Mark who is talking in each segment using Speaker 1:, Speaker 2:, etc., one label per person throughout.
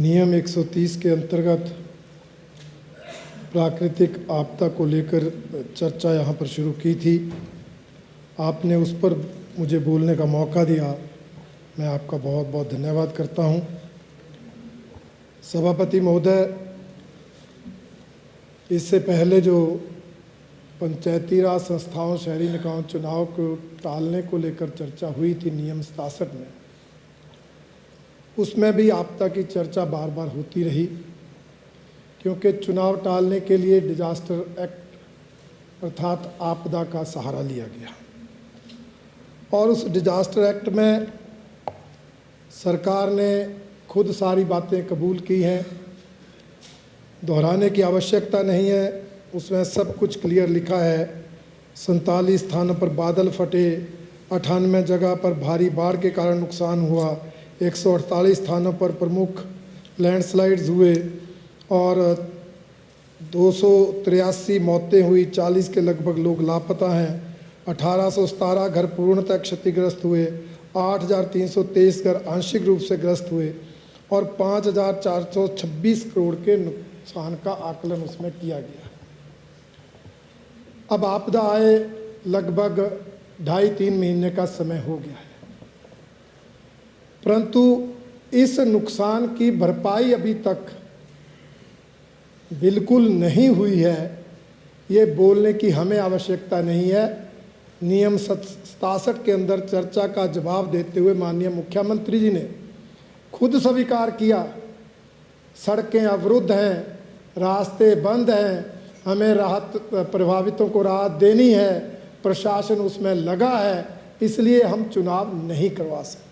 Speaker 1: नियम 130 के अंतर्गत प्राकृतिक आपदा को लेकर चर्चा यहाँ पर शुरू की थी। आपने उस पर मुझे बोलने का मौका दिया, मैं आपका बहुत बहुत धन्यवाद करता हूँ। सभापति महोदय, इससे पहले जो पंचायती राज संस्थाओं शहरी निकायों चुनाव को टालने को लेकर चर्चा हुई थी नियम 67 में, उसमें भी आपदा की चर्चा बार बार होती रही, क्योंकि चुनाव टालने के लिए डिजास्टर एक्ट अर्थात आपदा का सहारा लिया गया और उस डिजास्टर एक्ट में सरकार ने खुद सारी बातें कबूल की हैं, दोहराने की आवश्यकता नहीं है। उसमें सब कुछ क्लियर लिखा है। 47 स्थानों पर बादल फटे, 98 जगह पर भारी बाढ़ के कारण नुकसान हुआ, 148 स्थानों पर प्रमुख लैंडस्लाइड्स हुए और 283 मौतें हुई, 40 के लगभग लोग लापता हैं, 1817 घर पूर्णतः क्षतिग्रस्त हुए, 8323 घर आंशिक रूप से ग्रस्त हुए और 5426 करोड़ के नुकसान का आकलन उसमें किया गया। अब आपदा आए लगभग 2.5-3 महीने का समय हो गया है, परंतु इस नुकसान की भरपाई अभी तक बिल्कुल नहीं हुई है, ये बोलने की हमें आवश्यकता नहीं है। नियम 67 के अंदर चर्चा का जवाब देते हुए माननीय मुख्यमंत्री जी ने खुद स्वीकार किया, सड़कें अवरुद्ध हैं, रास्ते बंद हैं, हमें राहत प्रभावितों को राहत देनी है, प्रशासन उसमें लगा है, इसलिए हम चुनाव नहीं करवा सकते।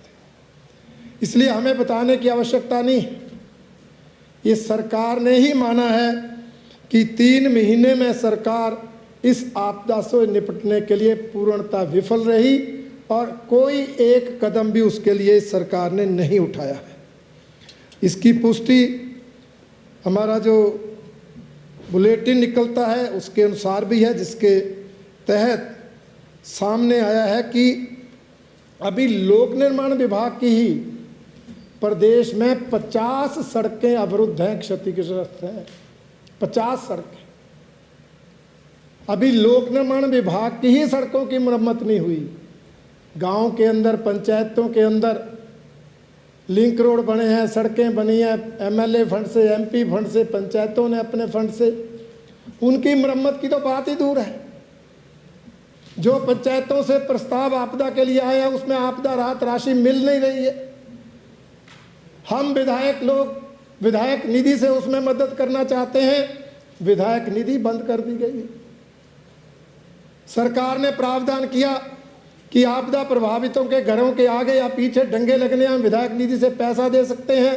Speaker 1: इसलिए हमें बताने की आवश्यकता नहीं। ये सरकार ने ही माना है कि 3 महीने में सरकार इस आपदा से निपटने के लिए पूर्णतः विफल रही और कोई एक कदम भी उसके लिए सरकार ने नहीं उठाया है। इसकी पुष्टि हमारा जो बुलेटिन निकलता है उसके अनुसार भी है, जिसके तहत सामने आया है कि अभी लोक निर्माण विभाग की ही प्रदेश में 50 सड़कें अवरुद्ध हैं, क्षतिग्रस्त हैं। 50 सड़कें अभी लोक निर्माण विभाग की ही सड़कों की मरम्मत नहीं हुई। गांव के अंदर, पंचायतों के अंदर लिंक रोड बने हैं, सड़कें बनी हैं, एमएलए फंड से, एमपी फंड से, पंचायतों ने अपने फंड से, उनकी मरम्मत की तो बात ही दूर है। जो पंचायतों से प्रस्ताव आपदा के लिए आए हैं उसमें आपदा राहत राशि मिल नहीं रही है। हम विधायक लोग विधायक निधि से उसमें मदद करना चाहते हैं, विधायक निधि बंद कर दी गई है। सरकार ने प्रावधान किया कि आपदा प्रभावितों के घरों के आगे या पीछे डंगे लगने हम विधायक निधि से पैसा दे सकते हैं।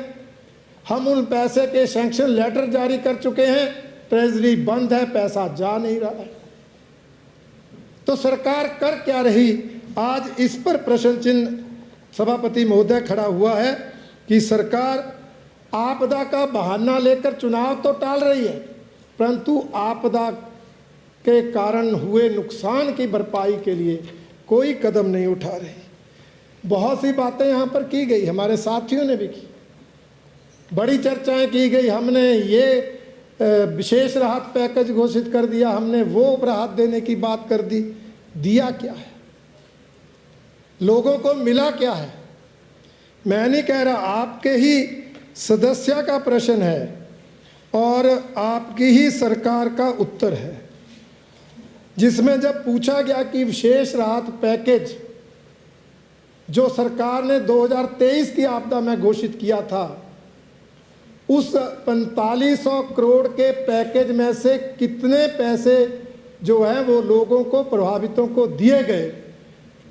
Speaker 1: हम उन पैसे के सैंक्शन लेटर जारी कर चुके हैं, ट्रेजरी बंद है, पैसा जा नहीं रहा है। तो सरकार कर क्या रही? आज इस पर प्रश्न चिन्ह सभापति महोदय खड़ा हुआ है कि सरकार आपदा का बहाना लेकर चुनाव तो टाल रही है, परंतु आपदा के कारण हुए नुकसान की भरपाई के लिए कोई कदम नहीं उठा रही। बहुत सी बातें यहाँ पर की गई, हमारे साथियों ने भी की, बड़ी चर्चाएं की गई। हमने ये विशेष राहत पैकेज घोषित कर दिया, हमने वो राहत देने की बात कर दी। दिया क्या है? लोगों को मिला क्या है? मैं नहीं कह रहा, आपके ही सदस्य का प्रश्न है और आपकी ही सरकार का उत्तर है, जिसमें जब पूछा गया कि विशेष राहत पैकेज जो सरकार ने 2023 की आपदा में घोषित किया था, उस 4500 करोड़ के पैकेज में से कितने पैसे जो हैं वो लोगों को, प्रभावितों को दिए गए,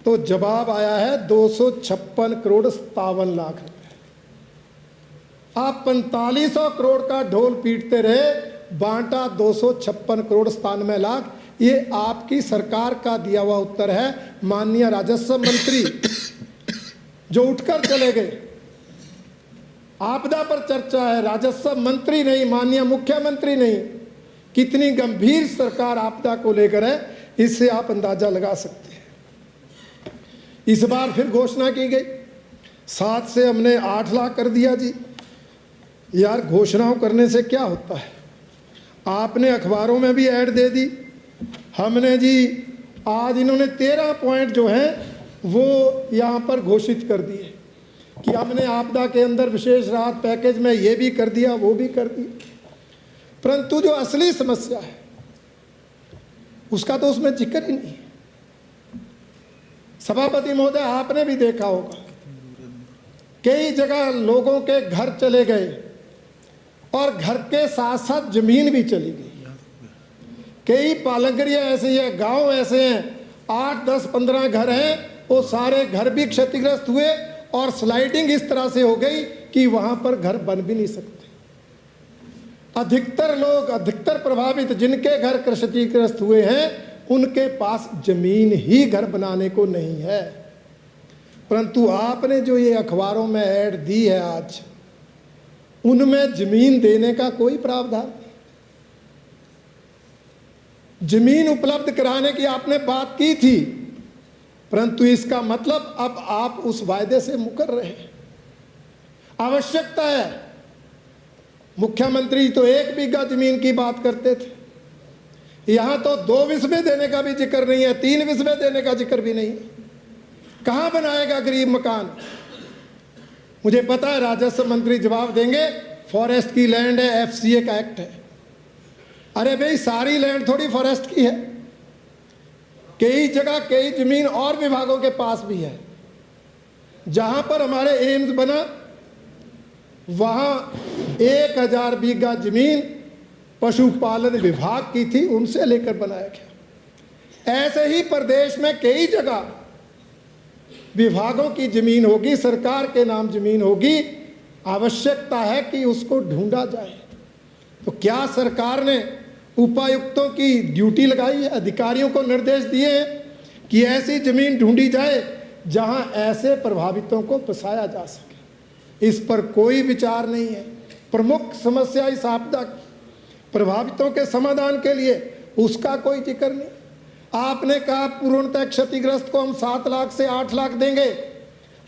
Speaker 1: तो जवाब आया है 256 करोड़ 57 लाख रुपए। आप 4500 करोड़ का ढोल पीटते रहे, बांटा 256 करोड़ 97 लाख। ये आपकी सरकार का दिया हुआ उत्तर है। माननीय राजस्व मंत्री जो उठकर चले गए, आपदा पर चर्चा है, राजस्व मंत्री नहीं, माननीय मुख्यमंत्री नहीं, कितनी गंभीर सरकार आपदा को लेकर है, इससे आप अंदाजा लगा सकते हैं। इस बार फिर घोषणा की गई, 7 से हमने 8 लाख कर दिया जी। यार घोषणाओं करने से क्या होता है? आपने अखबारों में भी ऐड दे दी, हमने जी आज इन्होंने 13 पॉइंट जो हैं वो यहाँ पर घोषित कर दिए कि हमने आपदा के अंदर विशेष राहत पैकेज में ये भी कर दिया, वो भी कर दिया, परंतु जो असली समस्या है उसका तो उसमें जिक्र ही नहीं है। सभापति महोदय, आपने भी देखा होगा कई जगह लोगों के घर चले गए और घर के साथ साथ जमीन भी चली गई। कई पालंगरियां ऐसी है, गांव ऐसे हैं, 8, 10, 15 घर हैं, वो सारे घर भी क्षतिग्रस्त हुए और स्लाइडिंग इस तरह से हो गई कि वहां पर घर बन भी नहीं सकते। अधिकतर लोग, अधिकतर प्रभावित जिनके घर क्षतिग्रस्त हुए हैं उनके पास जमीन ही घर बनाने को नहीं है। परंतु आपने जो ये अखबारों में ऐड दी है आज, उनमें जमीन देने का कोई प्रावधान नहीं। जमीन उपलब्ध कराने की आपने बात की थी, परंतु इसका मतलब अब आप उस वायदे से मुकर रहे हैं। आवश्यकता है, मुख्यमंत्री तो 1 बीघा जमीन की बात करते थे, यहां तो 2 विस्बे देने का भी जिक्र नहीं है, 3 विस्बे देने का जिक्र भी नहीं। कहां बनाएगा गरीब मकान? मुझे पता है राजस्व मंत्री जवाब देंगे, फॉरेस्ट की लैंड है, FCA का एक्ट है। अरे भाई, सारी लैंड थोड़ी फॉरेस्ट की है, कई जगह कई जमीन और विभागों के पास भी है। जहां पर हमारे एम्स बना वहां 1000 बीघा जमीन पशुपालन विभाग की थी, उनसे लेकर बनाया गया। ऐसे ही प्रदेश में कई जगह विभागों की जमीन होगी, सरकार के नाम जमीन होगी, आवश्यकता है कि उसको ढूंढा जाए। तो क्या सरकार ने उपायुक्तों की ड्यूटी लगाई है, अधिकारियों को निर्देश दिए हैं कि ऐसी जमीन ढूंढी जाए जहां ऐसे प्रभावितों को बसाया जा सके? इस पर कोई विचार नहीं है। प्रमुख समस्या इस आपदा की प्रभावितों के समाधान के लिए उसका कोई जिक्र नहीं। आपने कहा पूर्णतः क्षतिग्रस्त को हम 7 लाख से 8 लाख देंगे,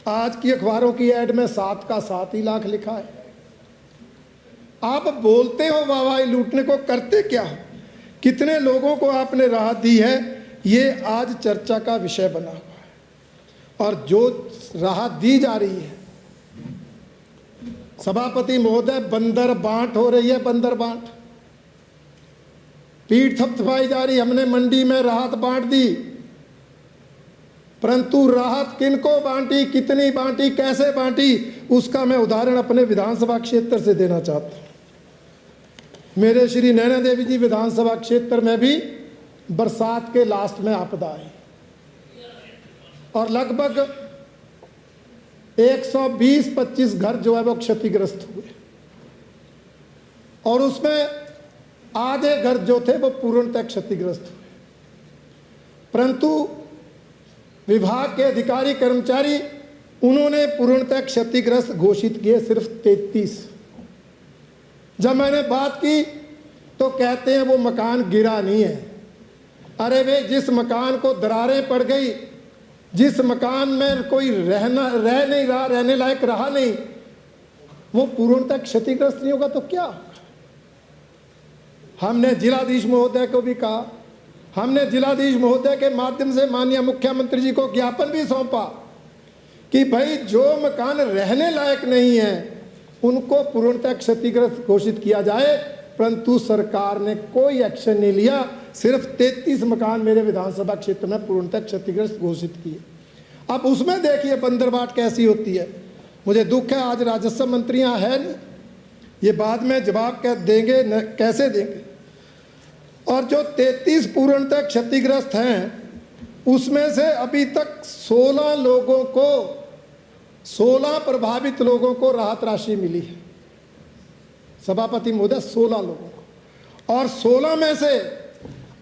Speaker 1: आज की अखबारों की ऐड में 7 का 7 ही लाख लिखा है। आप बोलते हो वाहवाही लूटने को, करते क्या हो? कितने लोगों को आपने राहत दी है, ये आज चर्चा का विषय बना हुआ है। और जो राहत दी जा रही है, सभापति महोदय, बंदर बांट हो रही है, बंदर बांट, पीठ थपथपाई जा रही। हमने मंडी में राहत बांट दी, परंतु राहत किनको बांटी, कितनी बांटी, कैसे बांटी, उसका मैं उदाहरण अपने विधानसभा क्षेत्र से देना चाहता हूं। मेरे श्री नैना देवी जी विधानसभा क्षेत्र में भी बरसात के लास्ट में आपदा आई और लगभग 120-25 घर जो है वो क्षतिग्रस्त हुए और उसमें आधे घर जो थे वो पूर्णतः क्षतिग्रस्त हुए। परंतु विभाग के अधिकारी कर्मचारी, उन्होंने पूर्णतः क्षतिग्रस्त घोषित किए सिर्फ 33। जब मैंने बात की तो कहते हैं वो मकान गिरा नहीं है। अरे वे, जिस मकान को दरारें पड़ गई, जिस मकान में कोई रह नहीं रहा, रहने लायक रहा नहीं, वो पूर्णतः क्षतिग्रस्त नहीं होगा तो क्या होगा? हमने जिलाधीश महोदय को भी कहा, हमने जिलाधीश महोदय के माध्यम से माननीय मुख्यमंत्री जी को ज्ञापन भी सौंपा कि भाई जो मकान रहने लायक नहीं है उनको पूर्णतः क्षतिग्रस्त घोषित किया जाए, परंतु सरकार ने कोई एक्शन नहीं लिया। सिर्फ 33 मकान मेरे विधानसभा क्षेत्र में पूर्णतः क्षतिग्रस्त घोषित किए। अब उसमें देखिए बंदरबाट कैसी होती है। मुझे दुख है आज राजस्व मंत्री यहाँ है नहीं, ये बाद में जवाब देंगे, कैसे देंगे। और जो 33 पूर्णतः क्षतिग्रस्त हैं उसमें से अभी तक 16 लोगों को, 16 प्रभावित लोगों को राहत राशि मिली है। सभापति महोदय, 16 लोगों को, और 16 में से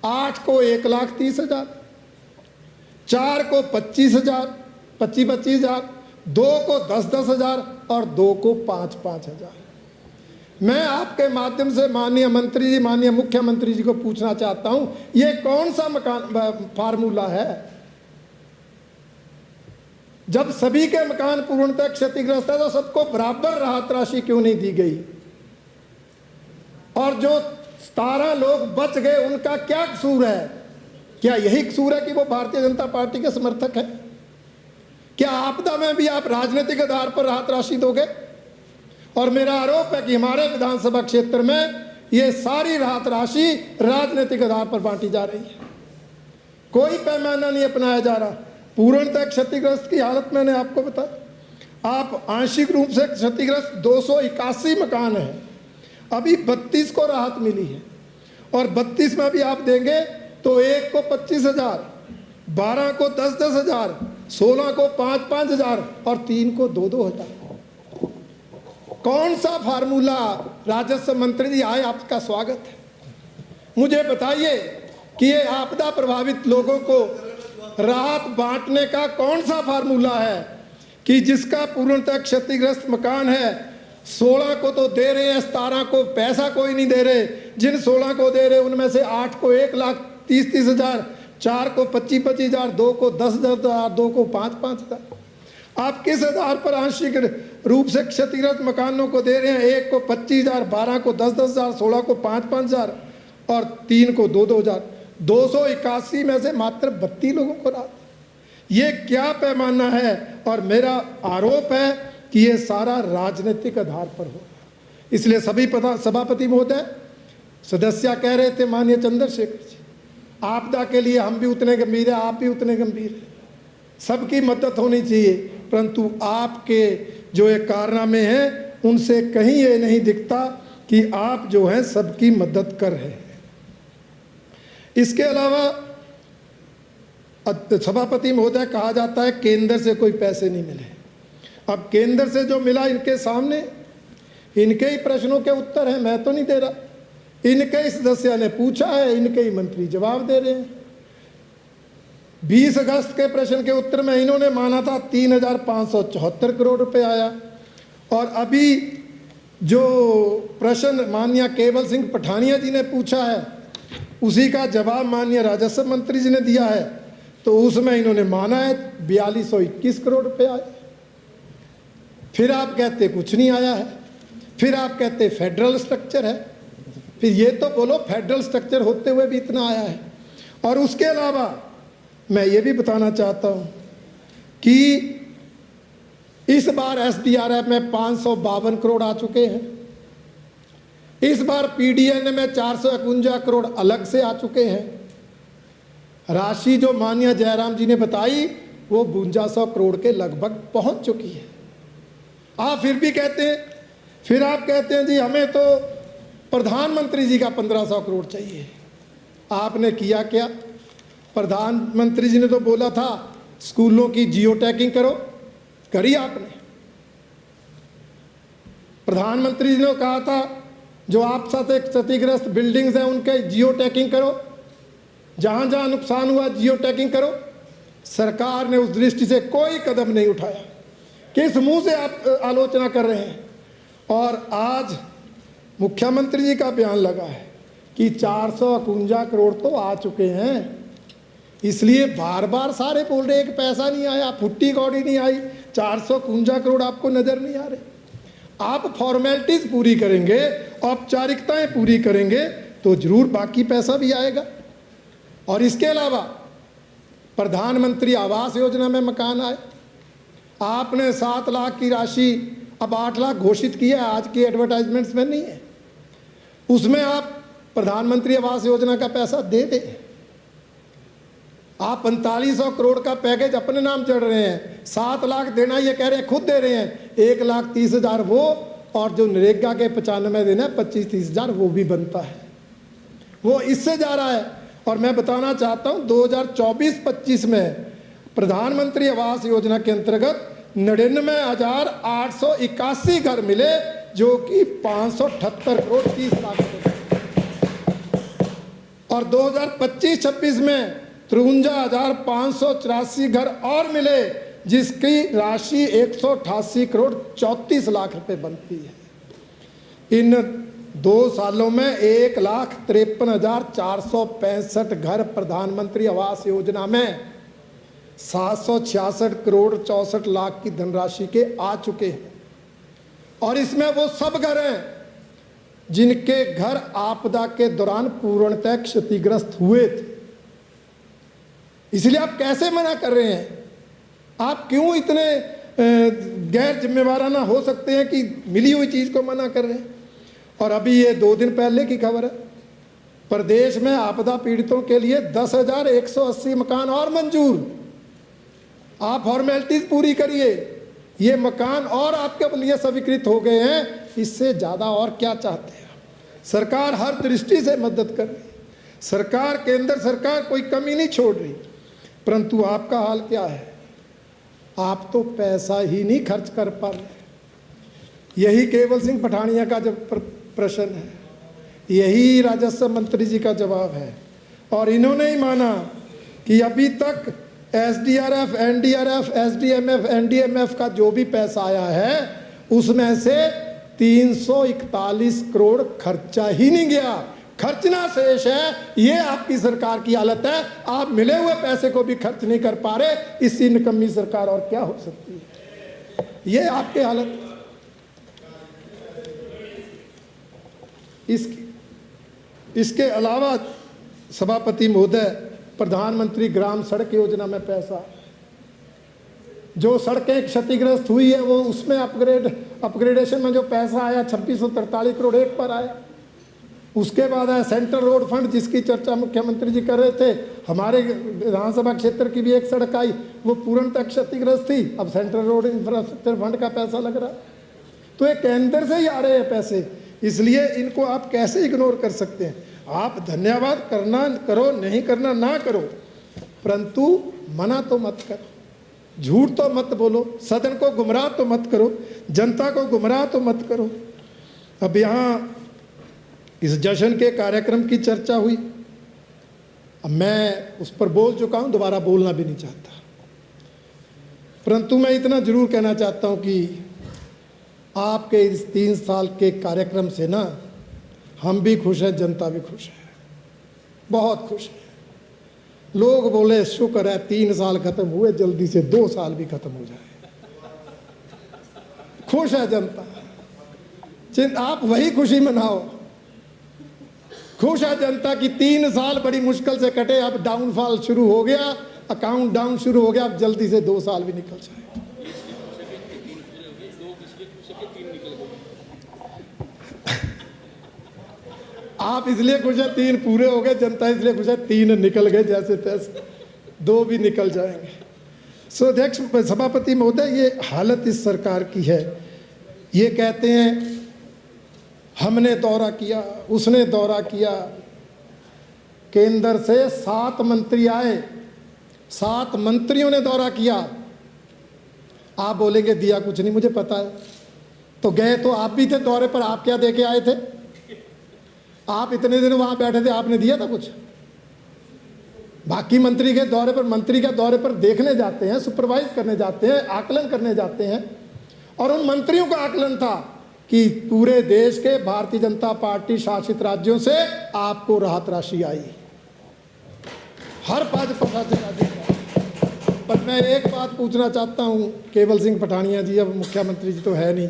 Speaker 1: 8 को 1,30,000, 4 को 25,000, 25,000, 2 को 10,000 और 2 को 5,000। मैं आपके माध्यम से माननीय मंत्री जी, माननीय मुख्यमंत्री जी को पूछना चाहता हूं, ये कौन सा मकान फार्मूला है? जब सभी के मकान पूर्णतः क्षतिग्रस्त है तो सबको बराबर राहत राशि क्यों नहीं दी गई? और जो 17 लोग बच गए उनका क्या कसूर है? क्या यही कसूर है कि वो भारतीय जनता पार्टी के समर्थक हैं? क्या आपदा में भी आप राजनीतिक आधार पर राहत राशि दोगे? और मेरा आरोप है कि हमारे विधानसभा क्षेत्र में ये सारी राहत राशि राजनीतिक आधार पर बांटी जा रही है। कोई पैमाना नहीं अपनाया जा रहा। पूर्णतः क्षतिग्रस्त की हालत मैंने आपको बताया। आप आंशिक रूप से क्षतिग्रस्त 281 मकान हैं, अभी 32 को राहत मिली है, और 32 में भी आप देंगे तो एक को 25,000, 12 को 10,000, 16 को 5,000 और 3 को 2,000। कौन सा फार्मूला? राजस्व मंत्री जी आए, आपका स्वागत है। मुझे बताइए कि ये आपदा प्रभावित लोगों को राहत बांटने का कौन सा फार्मूला है कि जिसका पूर्णतः क्षतिग्रस्त मकान है 16 को तो दे रहे हैं, 17 को पैसा कोई नहीं दे रहे, जिन 16 को दे रहे उनमें से 8 को 1,30,30,000, 4 को 25,000, 2 को 10,000, 2 को 5,000। आप किस आधार पर आंशिक रूप से क्षतिग्रस्त मकानों को दे रहे हैं? 1 को 25,000, 12 को 10,000, 16 को 5,000 और 3 को 2,000। 281 में से मात्र 32 लोगों को राहत। ये क्या पैमाना है? और मेरा आरोप है कि ये सारा राजनीतिक आधार पर हो। इसलिए सभी सभापति महोदय, सदस्य कह रहे थे माननीय चंद्रशेखर जी, आपदा के लिए हम भी उतने गंभीर हैं, आप भी उतने गंभीर हैं, सबकी मदद होनी चाहिए, परंतु आपके जो ये कारनामे हैं उनसे कहीं ये नहीं दिखता कि आप जो हैं सबकी मदद कर रहे हैं। इसके अलावा सभापति महोदय, कहा जाता है केंद्र से कोई पैसे नहीं मिले। अब केंद्र से जो मिला इनके सामने, इनके ही प्रश्नों के उत्तर हैं, मैं तो नहीं दे रहा। इनके ही सदस्य ने पूछा है, इनके ही मंत्री जवाब दे रहे हैं। 20 अगस्त के प्रश्न के उत्तर में इन्होंने माना था 3,574 करोड़ रुपए आया, और अभी जो प्रश्न माननीय केवल सिंह पठानिया जी ने पूछा है उसी का जवाब माननीय राजस्व मंत्री जी ने दिया है, तो उसमें इन्होंने माना है 4,221 करोड़ रुपए आए। फिर आप कहते कुछ नहीं आया है, फिर आप कहते फेडरल स्ट्रक्चर है। फिर ये तो बोलो फेडरल स्ट्रक्चर होते हुए भी इतना आया है। और उसके अलावा मैं ये भी बताना चाहता हूँ कि इस बार SDRF में 552 करोड़ आ चुके हैं। इस बार PDN में 451 करोड़ अलग से आ चुके हैं। राशि जो माननीय जयराम जी ने बताई वो 52 करोड़ के लगभग पहुंच चुकी है। आप फिर भी कहते हैं, फिर आप कहते हैं जी हमें तो प्रधानमंत्री जी का 1,500 करोड़ चाहिए। आपने किया क्या? प्रधानमंत्री जी ने तो बोला था स्कूलों की जियो टैगिंग करो, करी आपने? प्रधानमंत्री जी ने कहा था जो आप साथ क्षतिग्रस्त बिल्डिंग्स हैं उनके जियो टैगिंग करो, जहां जहां नुकसान हुआ जियो टैगिंग करो। सरकार ने उस दृष्टि से कोई कदम नहीं उठाया। किस मुंह से आप आलोचना कर रहे हैं? और आज मुख्यमंत्री जी का बयान लगा है कि 451 करोड़ तो आ चुके हैं, इसलिए बार बार सारे बोल रहे हैं कि पैसा नहीं आया, फुट्टी कौड़ी नहीं आई, 451 करोड़ आपको नजर नहीं आ रहे। आप फॉर्मेलिटीज पूरी करेंगे, औपचारिकताएं पूरी करेंगे तो जरूर बाकी पैसा भी आएगा। और इसके अलावा प्रधानमंत्री आवास योजना में मकान आए, आपने 7 लाख की राशि अब 8 लाख घोषित किया है, आज की एडवर्टाइजमेंट्स में नहीं है। उसमें आप प्रधानमंत्री आवास योजना का पैसा दे दें। आप 4500 करोड़ का पैकेज अपने नाम चढ़ रहे हैं, 7 लाख देना ये कह रहे हैं, खुद दे रहे हैं, 1,30,000 वो, और जो नरेगा के 95 देना है 25-30,000 वो भी बनता है, वो इससे जा रहा है। और मैं बताना चाहता हूँ 2024-25 में प्रधानमंत्री आवास योजना के अंतर्गत 99,881 घर मिले, जो कि 578 करोड़ 30 लाख रुपए। और 2025-26 में 53,584 घर और मिले, जिसकी राशि 188 करोड़ 34 लाख रुपए बनती है। इन 2 सालों में 1,53,465 घर प्रधानमंत्री आवास योजना में 766 करोड़ 64 लाख की धनराशि के आ चुके हैं। और इसमें वो सब घर हैं जिनके घर आपदा के दौरान पूर्णतः क्षतिग्रस्त हुए थे। इसलिए आप कैसे मना कर रहे हैं? आप क्यों इतने गैर जिम्मेवाराना हो सकते हैं कि मिली हुई चीज़ को मना कर रहे हैं? और अभी ये 2 दिन पहले की खबर है, प्रदेश में आपदा पीड़ितों के लिए 10,180 मकान और मंजूर। आप फॉर्मेलिटीज पूरी करिए, ये मकान और आपके लिए स्वीकृत हो गए हैं। इससे ज़्यादा और क्या चाहते हैं? सरकार हर दृष्टि से मदद कर रही, सरकार, केंद्र सरकार कोई कमी नहीं छोड़ रही, परंतु आपका हाल क्या है? आप तो पैसा ही नहीं खर्च कर पा रहे। यही केवल सिंह पठानिया का जब प्रश्न है, यही राजस्व मंत्री जी का जवाब है। और इन्होंने ही माना कि अभी तक एसडीआरएफ, एनडीआरएफ, एसडीएमएफ, एनडीएमएफ का जो भी पैसा आया है उसमें से 341 करोड़ खर्चा ही नहीं गया, खर्चना शेष है। ये आपकी सरकार की हालत है। आप मिले हुए पैसे को भी खर्च नहीं कर पा रहे। इससे निकम्मी सरकार और क्या हो सकती है? ये आपकी हालत। इसके अलावा सभापति महोदय, प्रधानमंत्री ग्राम सड़क योजना में पैसा, जो सड़कें क्षतिग्रस्त हुई है वो उसमें अपग्रेडेशन में जो पैसा आया 2643 करोड़ एक पर आया। उसके बाद आया सेंट्रल रोड फंड, जिसकी चर्चा मुख्यमंत्री जी कर रहे थे। हमारे विधानसभा क्षेत्र की भी एक सड़क आई, वो पूर्णतः क्षतिग्रस्त थी। अब सेंट्रल रोड इंफ्रास्ट्रक्चर फंड का पैसा लग रहा है। तो ये केंद्र से ही आ रहे हैं पैसे, इसलिए इनको आप कैसे इग्नोर कर सकते हैं? आप धन्यवाद करना करो, नहीं करना ना करो, परंतु मना तो मत करो, झूठ तो मत बोलो, सदन को गुमराह तो मत करो, जनता को गुमराह तो मत करो। अब यहाँ इस जश्न के कार्यक्रम की चर्चा हुई, अब मैं उस पर बोल चुका हूँ, दोबारा बोलना भी नहीं चाहता, परंतु मैं इतना जरूर कहना चाहता हूँ कि आपके इस 3 साल के कार्यक्रम से ना हम भी खुश हैं, जनता भी खुश है, बहुत खुश है। लोग बोले शुक्र है 3 साल खत्म हुए, जल्दी से 2 साल भी खत्म हो जाए। खुश है जनता, आप वही खुशी मनाओ। खुश है जनता की 3 साल बड़ी मुश्किल से कटे, अब डाउनफॉल शुरू हो गया, अकाउंट डाउन शुरू हो गया, अब जल्दी से 2 साल भी निकल जाए। आप इसलिए खुश है 3 पूरे हो गए, जनता इसलिए खुश है 3 निकल गए, जैसे तैसे 2 भी निकल जाएंगे। सो अध्यक्ष, सभापति महोदय, ये हालत इस सरकार की है। ये कहते हैं हमने दौरा किया, उसने दौरा किया, केंद्र से 7 मंत्री आए, 7 मंत्रियों ने दौरा किया। आप बोलेंगे दिया कुछ नहीं, मुझे पता है, तो गए तो आप भी थे दौरे पर, आप क्या दे के आए थे? आप इतने दिन वहां बैठे थे, आपने दिया था कुछ? बाकी मंत्री के दौरे पर, मंत्री के दौरे पर देखने जाते हैं, सुपरवाइज करने जाते हैं, आकलन करने जाते हैं, और उन मंत्रियों का आकलन था कि पूरे देश के भारतीय जनता पार्टी शासित राज्यों से आपको राहत राशि आई, हर 5 प्रशासित राज्यों का। पर मैं एक बात पूछना चाहता हूं केवल सिंह पठानिया जी, अब मुख्यमंत्री जी तो है नहीं,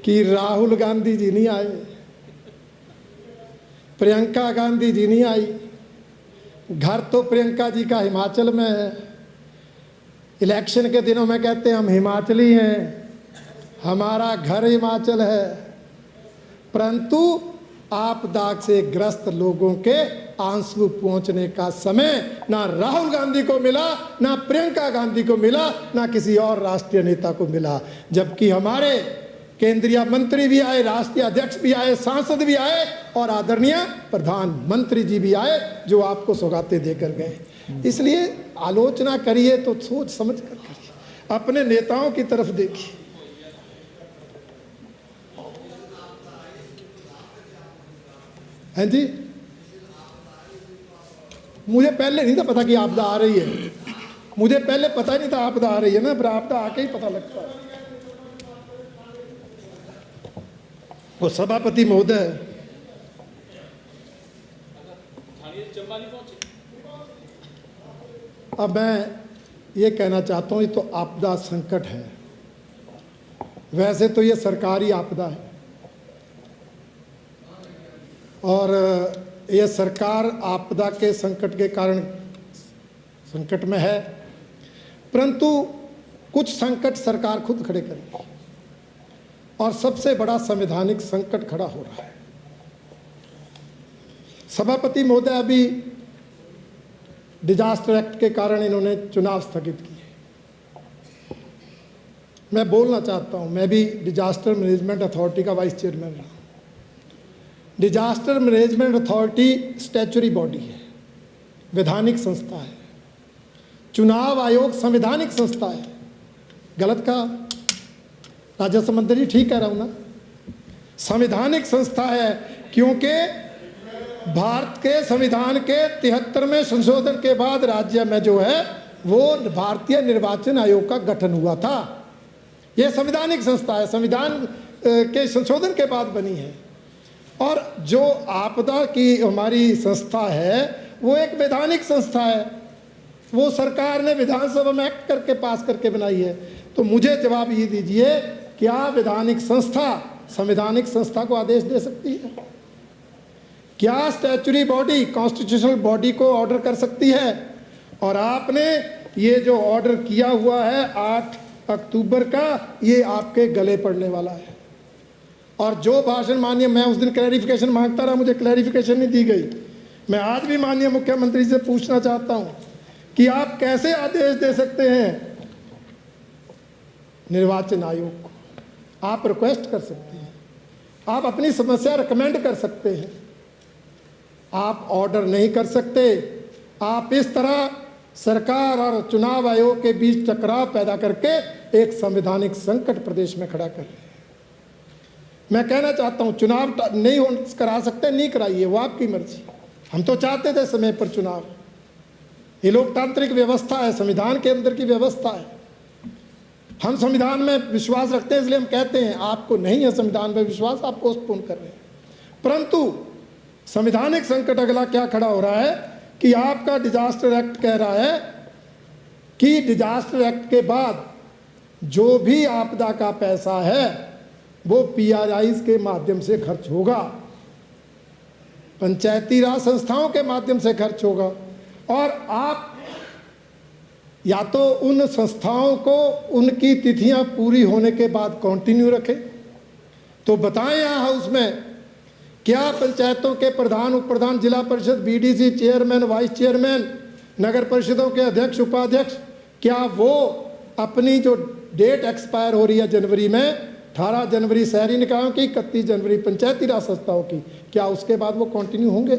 Speaker 1: कि राहुल गांधी जी नहीं आए, प्रियंका गांधी जी नहीं आई, घर तो प्रियंका जी का हिमाचल में है, इलेक्शन के दिनों में कहते हैं हम हिमाचली हैं, हमारा घर हिमाचल है, परंतु आपदा से ग्रस्त लोगों के आंसू पहुंचने का समय ना राहुल गांधी को मिला, ना प्रियंका गांधी को मिला, ना किसी और राष्ट्रीय नेता को मिला। जबकि हमारे केंद्रीय मंत्री भी आए, राष्ट्रीय अध्यक्ष भी आए, सांसद भी आए, और आदरणीय प्रधानमंत्री जी भी आए, जो आपको सौगातें देकर गए। इसलिए आलोचना करिए तो सोच समझ कर करिए, अपने नेताओं की तरफ देखिए। हैं जी, मुझे पहले नहीं था पता कि आपदा आ रही है, मुझे पहले पता ही नहीं था आपदा आ रही है ना, फिर आपदा आके ही पता लगता है। वो सभापति महोदय, अब मैं ये कहना चाहता हूँ, ये तो आपदा संकट है, वैसे तो ये सरकारी आपदा है, और यह सरकार आपदा के संकट के कारण संकट में है, परंतु कुछ संकट सरकार खुद खड़े करेगी और सबसे बड़ा संवैधानिक संकट खड़ा हो रहा है। सभापति महोदय, अभी डिजास्टर एक्ट के कारण इन्होंने चुनाव स्थगित किए। मैं बोलना चाहता हूं, मैं भी डिजास्टर मैनेजमेंट अथॉरिटी का वाइस चेयरमैन रहा। Disaster management authority statutory body है, वैधानिक संस्था है। चुनाव आयोग संवैधानिक संस्था है। गलत कहा? राजस्व मंत्री जी ठीक कह रहा हूं ना? संवैधानिक संस्था है, क्योंकि भारत के संविधान के 73वें संशोधन के बाद राज्य में जो है वो भारतीय निर्वाचन आयोग का गठन हुआ था। यह संवैधानिक संस्था है, संविधान के संशोधन के बाद बनी है। और जो आपदा की हमारी संस्था है वो एक वैधानिक संस्था है, वो सरकार ने विधानसभा में एक्ट करके पास करके बनाई है। तो मुझे जवाब ये दीजिए, क्या वैधानिक संस्था संवैधानिक संस्था को आदेश दे सकती है? क्या स्टैच्यूटरी बॉडी कॉन्स्टिट्यूशनल बॉडी को ऑर्डर कर सकती है? और आपने ये जो ऑर्डर किया हुआ है 8 अक्टूबर का, ये आपके गले पड़ने वाला है। और जो भाषण माननीय, मैं उस दिन क्लैरिफिकेशन मांगता रहा, मुझे क्लैरिफिकेशन नहीं दी गई। मैं आज भी माननीय मुख्यमंत्री से पूछना चाहता हूं कि आप कैसे आदेश दे सकते हैं निर्वाचन आयोग को? आप रिक्वेस्ट कर सकते हैं, आप अपनी समस्या रिकमेंड कर सकते हैं, आप ऑर्डर नहीं कर सकते। आप इस तरह सरकार और चुनाव आयोग के बीच टकराव पैदा करके एक संवैधानिक संकट प्रदेश में खड़ा कर रहे हैं। मैं कहना चाहता हूं, चुनाव नहीं करा सकते, नहीं कराइए, वो आपकी मर्जी। हम तो चाहते थे समय पर चुनाव। ये लोकतांत्रिक व्यवस्था है, संविधान के अंदर की व्यवस्था है। हम संविधान में विश्वास रखते हैं, इसलिए हम कहते हैं। आपको नहीं है संविधान में विश्वास, आप पोस्टपोन कर रहे हैं। परंतु संवैधानिक संकट अगला क्या खड़ा हो रहा है कि आपका डिजास्टर एक्ट कह रहा है कि डिजास्टर एक्ट के बाद जो भी आपदा का पैसा है वो पीआरआईज के माध्यम से खर्च होगा, पंचायती राज संस्थाओं के माध्यम से खर्च होगा। और आप या तो उन संस्थाओं को उनकी तिथियां पूरी होने के बाद कंटिन्यू रखें, तो बताएं यहाँ हाउस में, क्या पंचायतों के प्रधान, उप प्रधान, जिला परिषद, बीडीसी, चेयरमैन, वाइस चेयरमैन, नगर परिषदों के अध्यक्ष, उपाध्यक्ष, क्या वो अपनी जो डेट एक्सपायर हो रही है जनवरी में, 18 जनवरी शहरी निकायों की, 31 जनवरी पंचायती राज संस्थाओं की, क्या उसके बाद वो कंटिन्यू होंगे?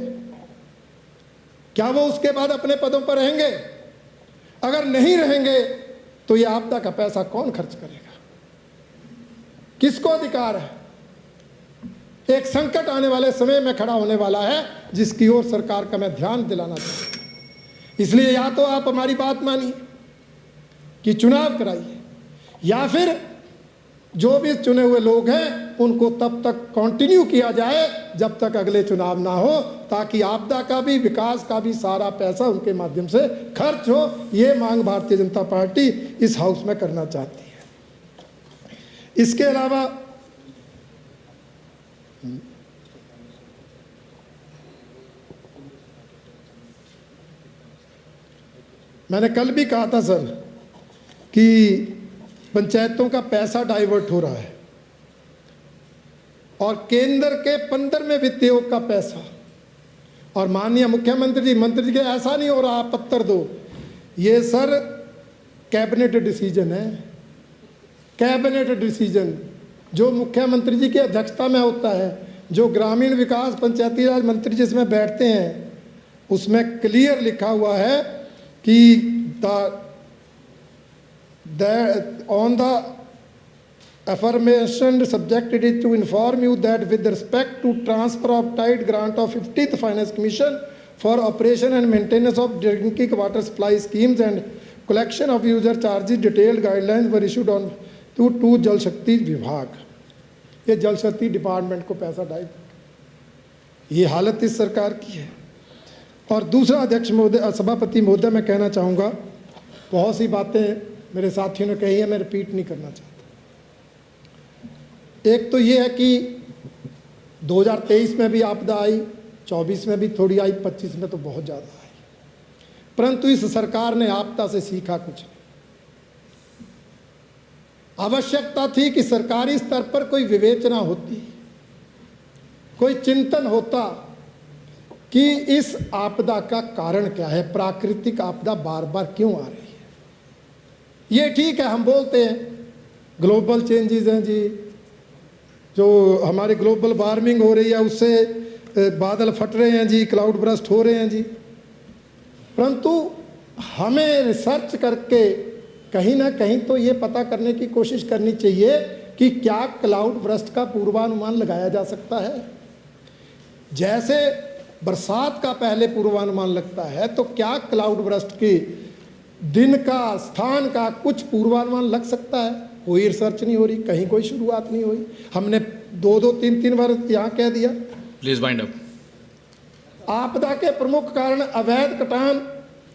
Speaker 1: क्या वो उसके बाद अपने पदों पर रहेंगे? अगर नहीं रहेंगे तो ये आपदा का पैसा कौन खर्च करेगा? किसको अधिकार है? एक संकट आने वाले समय में खड़ा होने वाला है, जिसकी ओर सरकार का मैं ध्यान दिलाना चाहता हूं। इसलिए या तो आप हमारी बात मानिए कि चुनाव कराइए, या फिर जो भी चुने हुए लोग हैं उनको तब तक कंटिन्यू किया जाए जब तक अगले चुनाव ना हो, ताकि आपदा का भी, विकास का भी सारा पैसा उनके माध्यम से खर्च हो। ये मांग भारतीय जनता पार्टी इस हाउस में करना चाहती है। इसके अलावा मैंने कल भी कहा था सर कि पंचायतों का पैसा डाइवर्ट हो रहा है और केंद्र के 15वें वित्त आयोग का पैसा, और माननीय मुख्यमंत्री जी, मंत्री जी, ऐसा नहीं हो रहा आप पत्थर दो, ये सर कैबिनेट डिसीजन है। कैबिनेट डिसीजन जो मुख्यमंत्री जी की अध्यक्षता में होता है, जो ग्रामीण विकास पंचायती राज मंत्री जिसमें बैठते हैं, उसमें क्लियर लिखा हुआ है कि on the affirmation subject it is to inform you that with respect to transfer of tide grant of 50th Finance Commission for operation and maintenance of drinking water supply schemes and collection of user charges, detailed guidelines were issued on to जल शक्ति विभाग। ये जल शक्ति department को पैसा divert, ये हालत इस सरकार की है। और दूसरा अध्यक्ष महोदय, सभापति महोदय, मैं कहना चाहूँगा, बहुत सी बातें मेरे साथियों ने कही है, मैं रिपीट नहीं करना चाहता। एक तो ये है कि 2023 में भी आपदा आई, 24 में भी थोड़ी आई, 25 में तो बहुत ज़्यादा आई। परंतु इस सरकार ने आपदा से सीखा कुछ नहीं। आवश्यकता थी कि सरकारी स्तर पर कोई विवेचना होती, कोई चिंतन होता कि इस आपदा का कारण क्या है, प्राकृतिक आपदा बार बार क्यों आ रही है। ये ठीक है, हम बोलते हैं ग्लोबल चेंजेस हैं जी, जो हमारी ग्लोबल वार्मिंग हो रही है उससे बादल फट रहे हैं जी, क्लाउड बर्स्ट हो रहे हैं जी। परंतु हमें रिसर्च करके कहीं ना कहीं तो ये पता करने की कोशिश करनी चाहिए कि क्या क्लाउड बर्स्ट का पूर्वानुमान लगाया जा सकता है। जैसे बरसात का पहले पूर्वानुमान लगता है, तो क्या क्लाउड बर्स्ट के दिन का, स्थान का कुछ पूर्वानुमान लग सकता है? कोई रिसर्च नहीं हो रही, कहीं कोई शुरुआत नहीं हुई। हमने 2-2, 3-3 बार यहाँ कह दिया।
Speaker 2: Please wind up.
Speaker 1: आपदा के प्रमुख कारण अवैध कटान,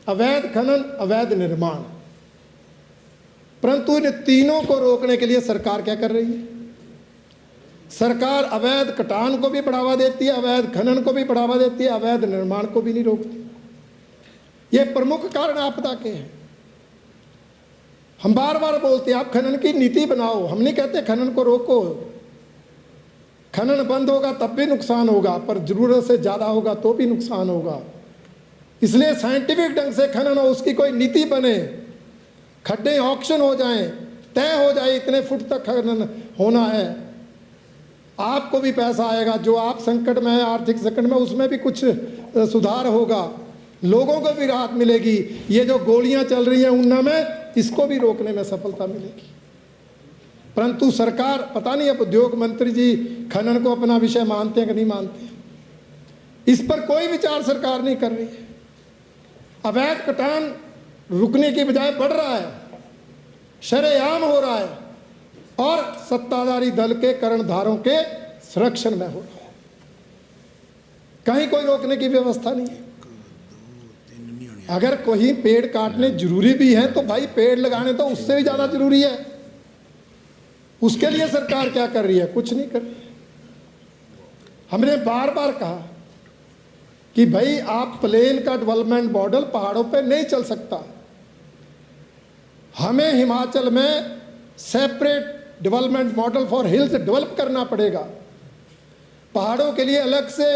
Speaker 1: अवैध खनन, अवैध निर्माण। परंतु इन तीनों को रोकने के लिए सरकार क्या कर रही है? सरकार अवैध कटान को भी बढ़ावा देती है, अवैध खनन को भी बढ़ावा देती है, अवैध निर्माण को भी नहीं रोकती। ये प्रमुख कारण आपदा के हैं। हम बार बार बोलते हैं आप खनन की नीति बनाओ, हम नहीं कहते खनन को रोको। खनन बंद होगा तब भी नुकसान होगा, पर जरूरत से ज़्यादा होगा तो भी नुकसान होगा। इसलिए साइंटिफिक ढंग से खनन हो, उसकी कोई नीति बने, खड्डे ऑक्शन हो जाएं, तय हो जाए इतने फुट तक खनन होना है। आपको भी पैसा आएगा, जो आप संकट में है, आर्थिक संकट में, उसमें भी कुछ सुधार होगा, लोगों को भी राहत मिलेगी। ये जो गोलियां चल रही हैं उन्ना में, इसको भी रोकने में सफलता मिलेगी। परंतु सरकार, पता नहीं अब उद्योग मंत्री जी खनन को अपना विषय मानते हैं कि नहीं मानते हैं, इस पर कोई विचार सरकार नहीं कर रही है। अवैध कटान रुकने की बजाय बढ़ रहा है, शरेआम हो रहा है और सत्ताधारी दल के कर्णधारों के संरक्षण में हो रहा है। कहीं कोई रोकने की व्यवस्था नहीं है। अगर कोई पेड़ काटने जरूरी भी है तो भाई पेड़ लगाने तो उससे भी ज्यादा जरूरी है। उसके लिए सरकार क्या कर रही है? कुछ नहीं कर रही है। हमने बार बार कहा कि भाई आप प्लेन का डेवलपमेंट मॉडल पहाड़ों पे नहीं चल सकता। हमें हिमाचल में separate development model for hills develop करना पड़ेगा। पहाड़ों के लिए अलग से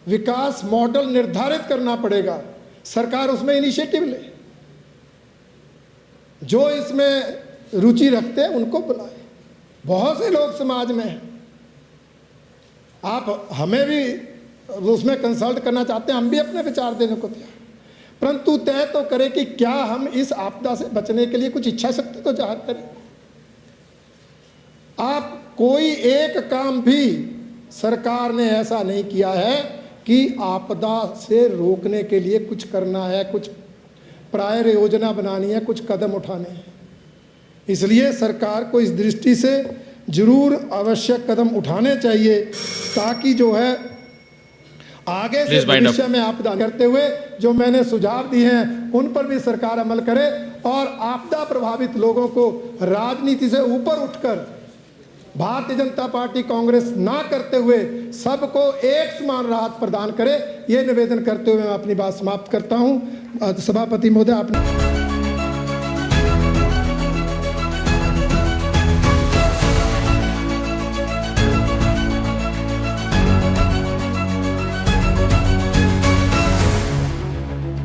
Speaker 1: विकास मॉडल निर्धारित करना पड़ेगा। सरकार उसमें इनिशिएटिव ले, जो इसमें रुचि रखते हैं उनको बुलाए। बहुत से लोग समाज में हैं, आप हमें भी उसमें कंसल्ट करना चाहते हैं, हम भी अपने विचार देने को तैयार, परंतु तय तो करें कि क्या हम इस आपदा से बचने के लिए कुछ इच्छा शक्ति तो जाहिर करें। आप कोई एक काम भी सरकार ने ऐसा नहीं किया है कि आपदा से रोकने के लिए कुछ करना है, कुछ प्रायर योजना बनानी है, कुछ कदम उठाने हैं। इसलिए सरकार को इस दृष्टि से जरूर आवश्यक कदम उठाने चाहिए, ताकि जो है आगे से भविष्य में आपदा करते हुए जो मैंने सुझाव दिए हैं उन पर भी सरकार अमल करे और आपदा प्रभावित लोगों को राजनीति से ऊपर उठकर भारतीय जनता पार्टी कांग्रेस ना करते हुए सबको एक समान राहत प्रदान करे। ये निवेदन करते हुए मैं अपनी बात समाप्त करता हूं। सभापति महोदय, आपने